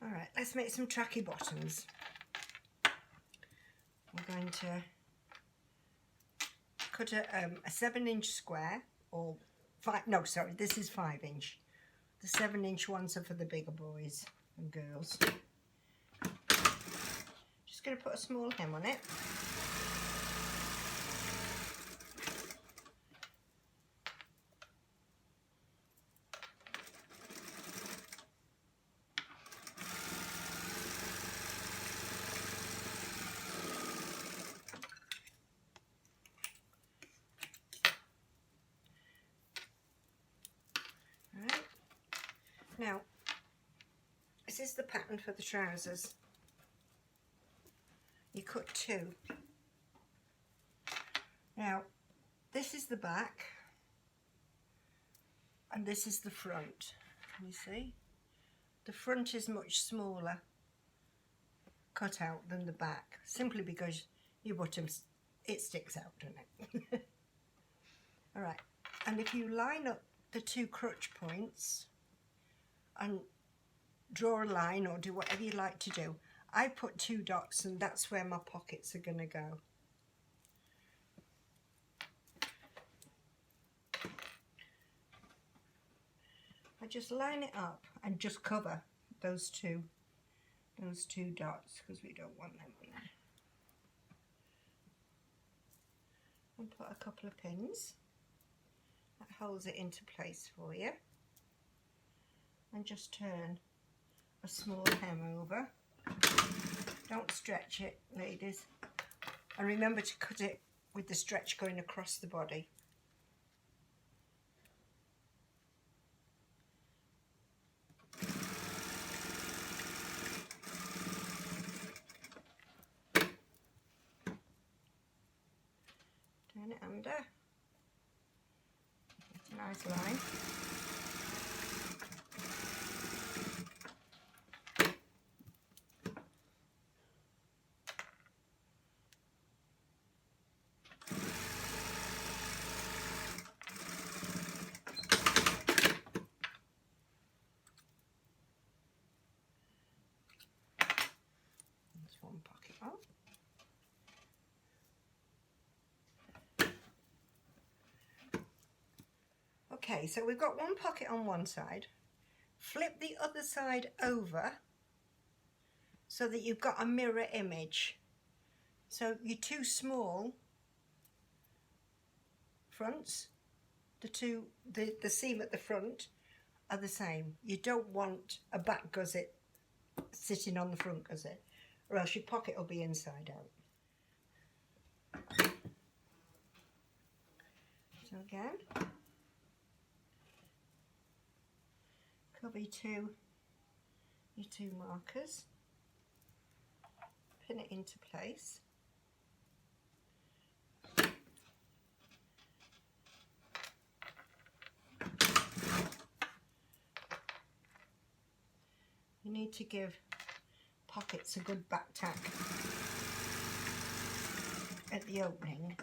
Alright, let's make some tracky bottoms. We're going to cut a 7-inch square, or this is 5-inch. The 7-inch ones are for the bigger boys and girls. Just going to put a small hem on it. Now, this is the pattern for the trousers. You cut 2. Now, this is the back, and this is the front. Can you see? The front is much smaller cut out than the back, simply because your bottom, it sticks out, doesn't it? Alright, and if you line up the 2 crotch points, and draw a line or do whatever you like to do. I put 2 dots, and that's where my pockets are going to go. I just line it up and just cover those two dots, because we don't want them in there. And put a couple of pins. That holds it into place for you. And just turn a small hem over. Don't stretch it, ladies, and remember to cut it with the stretch going across the body. Turn it under. It's a nice line. One pocket off. Okay, so we've got one pocket on one side. Flip the other side over so that you've got a mirror image. So your 2 small fronts, the seam at the front are the same. You don't want a back gusset sitting on the front gusset, or else your pocket will be inside out. So again, cover your 2 markers, pin it into place. You need to give pockets a good back tack at the opening.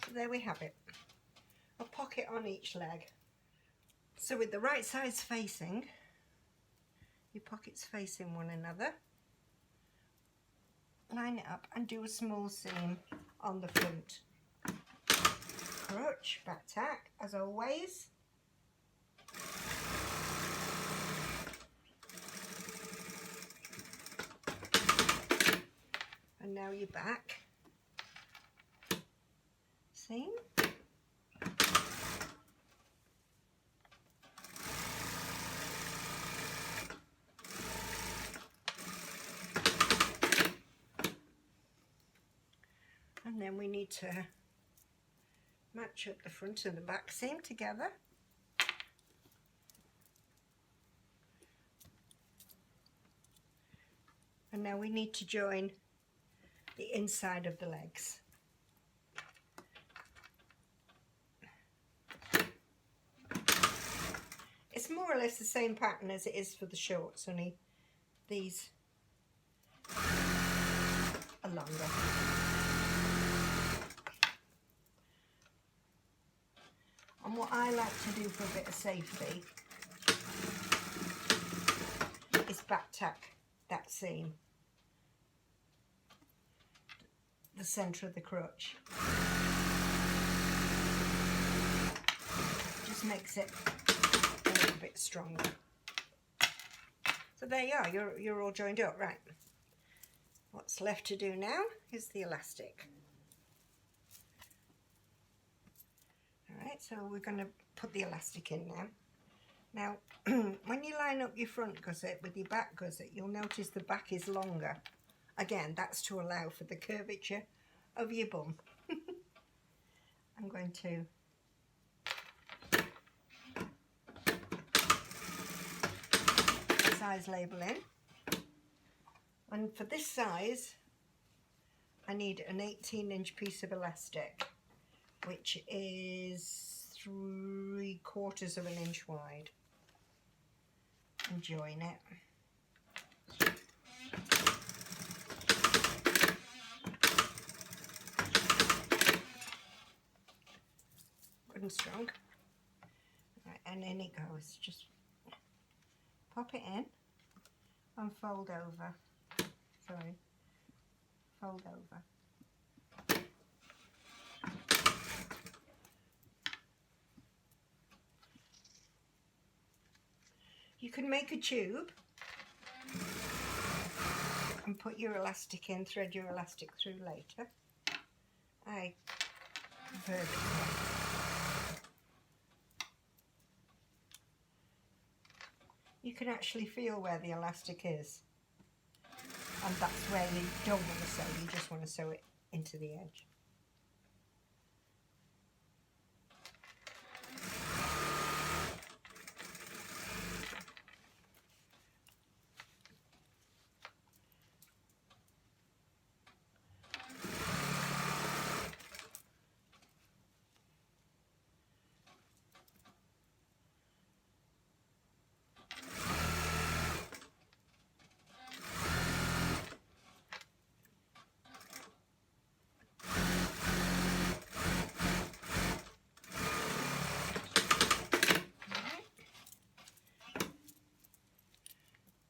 So there we have it. A pocket on each leg. So with the right sides facing, your pockets facing one another, line it up and do a small seam on the front. Crotch, back tack, as always. And now your back seam. And then we need to match up the front and the back seam together. And now we need to join the inside of the legs. It's more or less the same pattern as it is for the shorts, only these are longer. And what I like to do for a bit of safety is back tack that seam, the centre of the crutch. Just makes it a little bit stronger. So there you are, you're all joined up, right? What's left to do now is the elastic. Alright, so we're going to put the elastic in now. Now, when you line up your front gusset with your back gusset, you'll notice the back is longer. Again, that's to allow for the curvature of your bum. I'm going to size label in. And for this size, I need an 18-inch piece of elastic, which is 3/4 of an inch wide. And join it. Good and strong. Right, and in it goes. Just pop it in and fold over. Sorry, fold over. You can make a tube and put your elastic in, thread your elastic through later. I prefer this one. You can actually feel where the elastic is, and that's where you don't want to sew, you just want to sew it into the edge.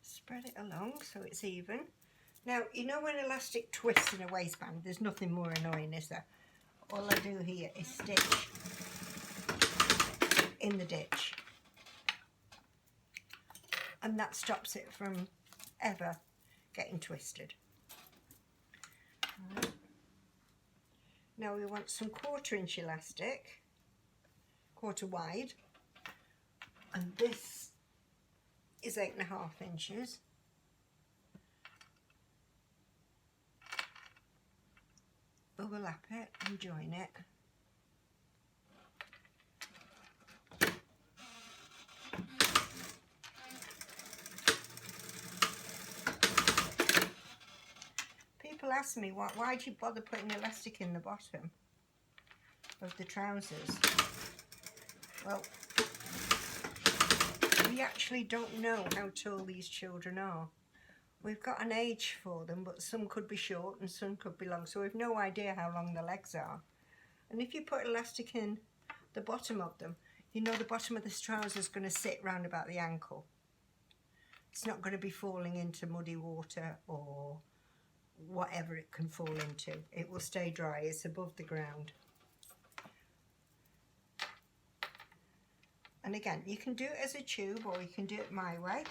Spread it along so it's even. Now, you know when elastic twists in a waistband, there's nothing more annoying, is there? All I do here is stitch in the ditch, and that stops it from ever getting twisted. Right. Now we want some 1/4 inch elastic, 1/4 wide, and this is 8.5 inches. Overlap it and join it. People ask me, why do you bother putting elastic in the bottom of the trousers? Well, we actually don't know how tall these children are. We've got an age for them, but some could be short and some could be long, so we've no idea how long the legs are. And if you put elastic in the bottom of them, you know the bottom of this trouser is going to sit round about the ankle. It's not going to be falling into muddy water or whatever it can fall into. It will stay dry, it's above the ground. And again, you can do it as a tube or you can do it my way.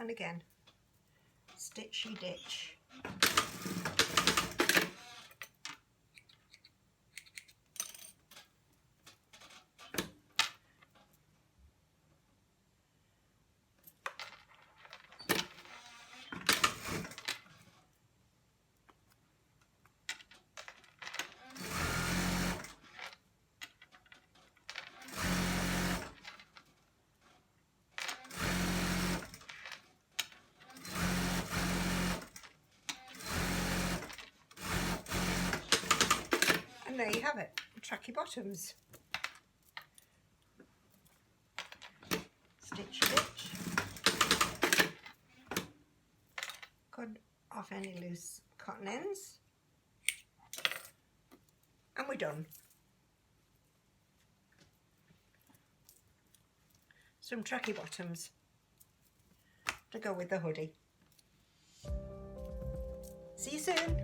And again, stitchy ditch. tracky bottoms. Stitch, stitch. Cut off any loose cotton ends. And we're done. Some tracky bottoms to go with the hoodie. See you soon.